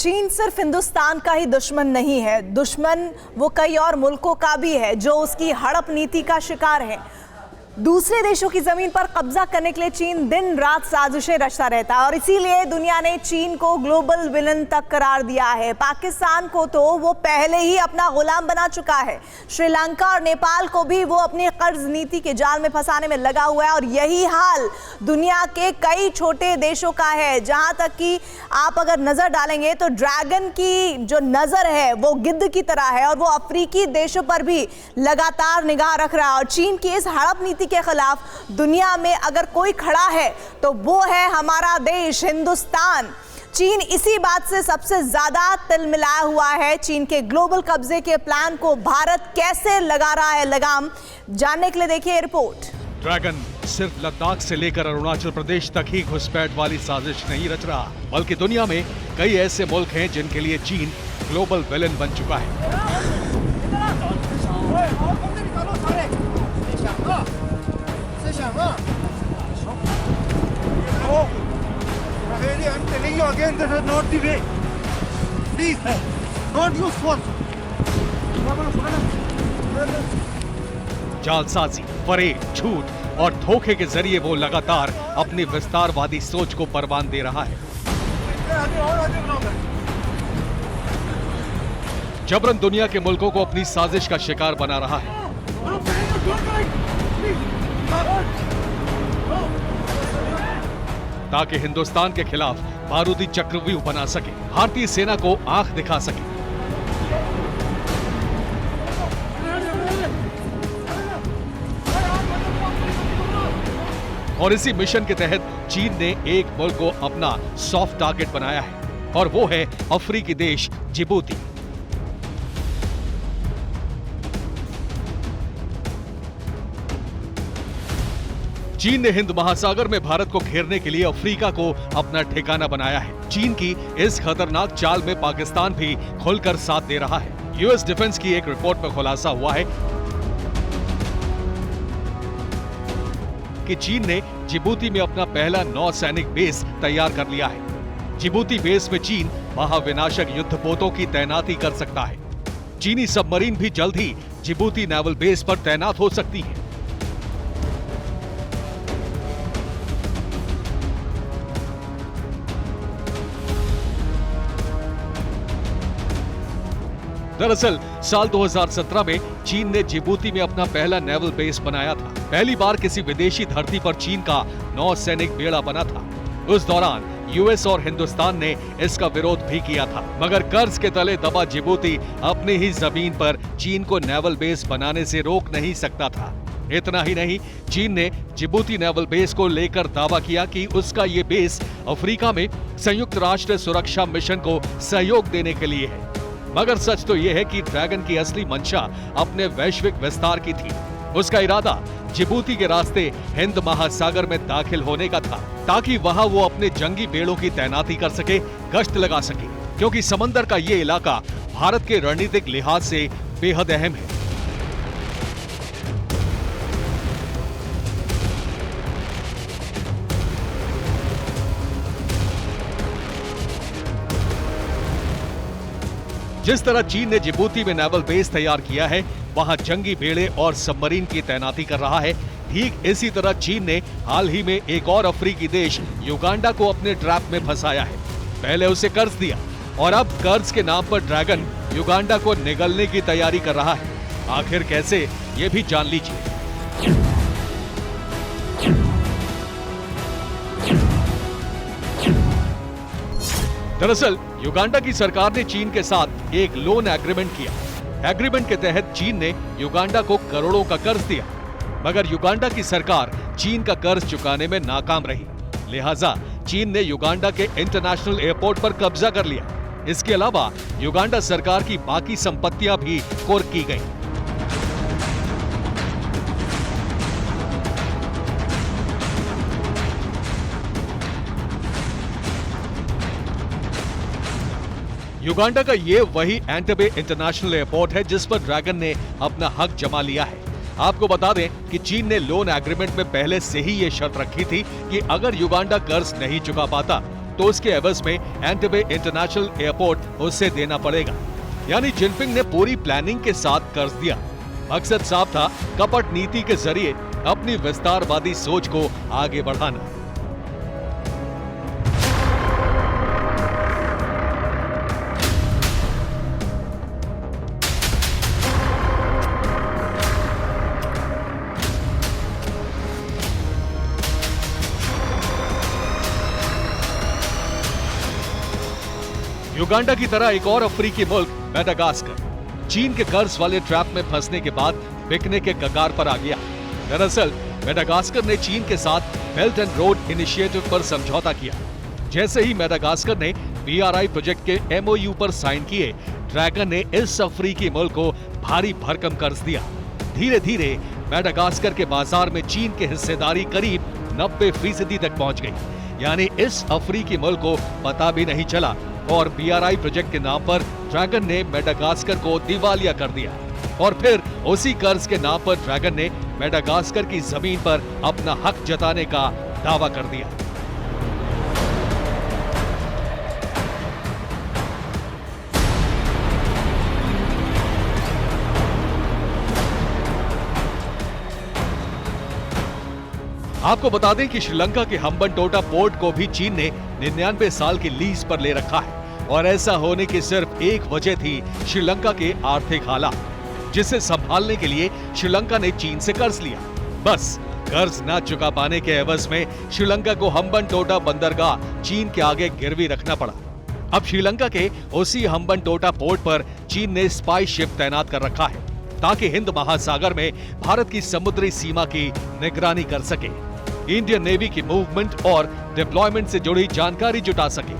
चीन सिर्फ हिंदुस्तान का ही दुश्मन नहीं है, दुश्मन वो कई और मुल्कों का भी है जो उसकी हड़प नीति का शिकार है। दूसरे देशों की जमीन पर कब्जा करने के लिए चीन दिन रात साजिशें रचता रहता है और इसीलिए दुनिया ने चीन को ग्लोबल विलन तक करार दिया है। पाकिस्तान को तो वो पहले ही अपना गुलाम बना चुका है। श्रीलंका और नेपाल को भी वो अपनी कर्ज नीति के जाल में फंसाने में लगा हुआ है और यही हाल दुनिया के कई छोटे देशों का है। जहां तक कि आप अगर नजर डालेंगे तो ड्रैगन की जो नजर है वो गिद्ध की तरह है और वो अफ्रीकी देशों पर भी लगातार निगाह रख रहा है। और चीन की इस हड़प नीति के खिलाफ दुनिया में अगर कोई खड़ा है तो वो है हमारा देश हिंदुस्तान। चीन इसी बात से सबसे ज्यादा तिलमिलाया हुआ है। चीन के ग्लोबल कब्जे के प्लान को भारत कैसे लगा रहा है लगाम, जानने के लिए देखिए रिपोर्ट। ड्रैगन सिर्फ लद्दाख से लेकर अरुणाचल प्रदेश तक ही घुसपैठ वाली साजिश नहीं रच रहा, बल्कि दुनिया में कई ऐसे मुल्क हैं जिनके लिए चीन ग्लोबल विलन बन चुका है। जालसाजी, फरेब, झूठ और धोखे के जरिए वो लगातार अपनी विस्तारवादी सोच को परवान दे रहा है। जबरन दुनिया के मुल्कों को अपनी साजिश का शिकार बना रहा है। ताकि हिंदुस्तान के खिलाफ बारूदी चक्रव्यूह बना सके, भारतीय सेना को आंख दिखा सके। और इसी मिशन के तहत चीन ने एक मुल्क को अपना सॉफ्ट टारगेट बनाया है और वो है अफ्रीकी देश जिबूती। चीन ने हिंद महासागर में भारत को घेरने के लिए अफ्रीका को अपना ठिकाना बनाया है। चीन की इस खतरनाक चाल में पाकिस्तान भी खुलकर साथ दे रहा है। यूएस डिफेंस की एक रिपोर्ट में खुलासा हुआ है कि चीन ने जिबूती में अपना पहला नौसैनिक बेस तैयार कर लिया है। जिबूती बेस में चीन महाविनाशक युद्धपोतों की तैनाती कर सकता है। चीनी सबमरीन भी जल्द ही जिबूती नेवल बेस पर तैनात हो सकती है। दरअसल साल 2017 में चीन ने जिबूती में अपना पहला नेवल बेस बनाया था। पहली बार किसी विदेशी धरती पर चीन का नौसैनिक बेड़ा बना था। उस दौरान यूएस और हिंदुस्तान ने इसका विरोध भी किया था, मगर कर्ज के तले दबा जिबूती अपनी ही जमीन पर चीन को नेवल बेस बनाने से रोक नहीं सकता था। इतना ही नहीं, चीन ने जिबूती नेवल बेस को लेकर दावा किया कि उसका ये बेस अफ्रीका में संयुक्त राष्ट्र सुरक्षा मिशन को सहयोग देने के लिए है। मगर सच तो यह है कि ड्रैगन की असली मंशा अपने वैश्विक विस्तार की थी। उसका इरादा जिबूती के रास्ते हिंद महासागर में दाखिल होने का था, ताकि वहां वो अपने जंगी बेड़ों की तैनाती कर सके, गश्त लगा सके, क्योंकि समंदर का ये इलाका भारत के रणनीतिक लिहाज से बेहद अहम है। जिस तरह चीन ने जिबूती में नेवल बेस तैयार किया है, वहां जंगी बेड़े और सबमरीन की तैनाती कर रहा है। ठीक इसी तरह चीन ने हाल ही में एक और अफ्रीकी देश युगांडा को अपने ट्रैप में फंसाया है। पहले उसे कर्ज दिया और अब कर्ज के नाम पर ड्रैगन युगांडा को निगलने की तैयारी कर रहा है। आखिर कैसे, ये भी जान लीजिए। दरअसल युगांडा की सरकार ने चीन के साथ एक लोन एग्रीमेंट किया। एग्रीमेंट के तहत चीन ने युगांडा को करोड़ों का कर्ज दिया, मगर युगांडा की सरकार चीन का कर्ज चुकाने में नाकाम रही। लिहाजा चीन ने युगांडा के इंटरनेशनल एयरपोर्ट पर कब्जा कर लिया। इसके अलावा युगांडा सरकार की बाकी संपत्तियां भी कुर्क की गई। युगांडा का ये वही एंटेबे इंटरनेशनल एयरपोर्ट है जिस पर ड्रैगन ने अपना हक जमा लिया है। आपको बता दें कि चीन ने लोन एग्रीमेंट में पहले से ही ये शर्त रखी थी कि अगर युगांडा कर्ज नहीं चुका पाता तो उसके एवज में एंटेबे इंटरनेशनल एयरपोर्ट उसे देना पड़ेगा। यानी जिनपिंग ने पूरी प्लानिंग के साथ कर्ज दिया। मकसद साफ था, कपट नीति के जरिए अपनी विस्तारवादी सोच को आगे बढ़ाना। युगांडा की तरह एक और अफ्रीकी मुल्क मेडागास्कर चीन के कर्ज वाले ट्रैप में फंसने के बाद बिकने के कगार पर आ गया। दरअसल मेडागास्कर ने चीन के साथ बेल्ट एंड रोड इनिशिएटिव पर समझौता किया। जैसे ही मेडागास्कर ने BRI प्रोजेक्ट के MOU पर साइन किए, ड्रैगन ने इस अफ्रीकी मुल्क को भारी भरकम कर्ज दिया। धीरे धीरे मेडागास्कर के बाजार में चीन की हिस्सेदारी करीब 90% तक पहुंच गई। यानी इस अफ्रीकी मुल्क को पता भी नहीं चला और BRI प्रोजेक्ट के नाम पर ड्रैगन ने मेडागास्कर को दिवालिया कर दिया। और फिर उसी कर्ज के नाम पर ड्रैगन ने मेडागास्कर की जमीन पर अपना हक जताने का दावा कर दिया। आपको बता दें कि श्रीलंका के हम्बनटोटा पोर्ट को भी चीन ने 99 साल की लीज पर ले रखा है। और ऐसा होने की सिर्फ एक वजह थी, श्रीलंका के आर्थिक हालात, जिसे संभालने के लिए श्रीलंका ने चीन से कर्ज लिया। बस कर्ज न चुका पाने के एवज में श्रीलंका को हम्बनटोटा बंदरगाह चीन के आगे गिरवी रखना पड़ा। अब श्रीलंका के उसी हम्बनटोटा पोर्ट पर चीन ने स्पाई शिप तैनात कर रखा है, ताकि हिंद महासागर में भारत की समुद्री सीमा की निगरानी कर सके, इंडियन नेवी की मूवमेंट और डिप्लॉयमेंट से जुड़ी जानकारी जुटा सके।